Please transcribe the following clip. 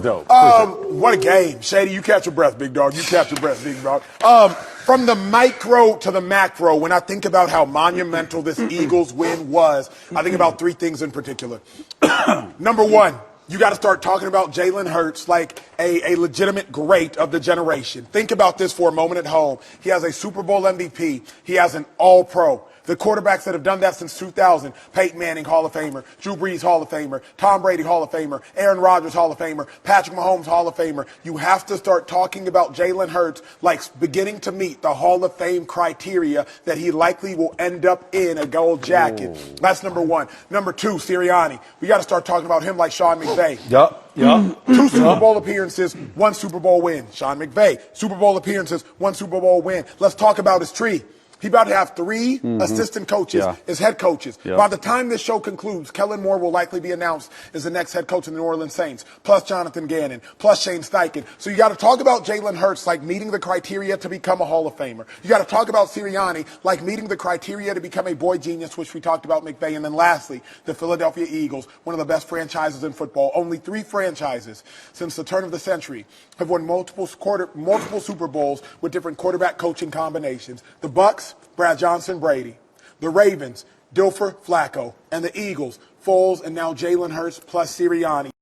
was dope. What a game. Shady, you catch your breath, big dog. You catch your breath, big dog. From the micro to the macro, when I think about how monumental this Eagles win was, I think about three things in particular. Number one, you got to start talking about Jalen Hurts like a legitimate great of the generation. Think about this for a moment at home. He has a Super Bowl MVP. He has an All-Pro. The quarterbacks that have done that since 2000, Peyton Manning, Hall of Famer, Drew Brees, Hall of Famer, Tom Brady, Hall of Famer, Aaron Rodgers, Hall of Famer, Patrick Mahomes, Hall of Famer. You have to start talking about Jalen Hurts like beginning to meet the Hall of Fame criteria that he likely will end up in a gold jacket. Ooh. That's number one. Number two, Sirianni. We got to start talking about him like Sean McVay. Yup. 2 Super Bowl appearances, 1 Super Bowl win. Sean McVay, Super Bowl appearances, 1 Super Bowl win. Let's talk about his tree. He about to have 3 assistant coaches as head coaches. Yep. By the time this show concludes, Kellen Moore will likely be announced as the next head coach of the New Orleans Saints, plus Jonathan Gannon, plus Shane Steichen. So you got to talk about Jalen Hurts like meeting the criteria to become a Hall of Famer. You got to talk about Sirianni like meeting the criteria to become a boy genius, which we talked about McVay. And then lastly, the Philadelphia Eagles, one of the best franchises in football. Only 3 franchises since the turn of the century have won multiple Super Bowls with different quarterback coaching combinations. The Bucks, Brad Johnson, Brady. The Ravens, Dilfer, Flacco. And the Eagles, Foles, and now Jalen Hurts plus Sirianni.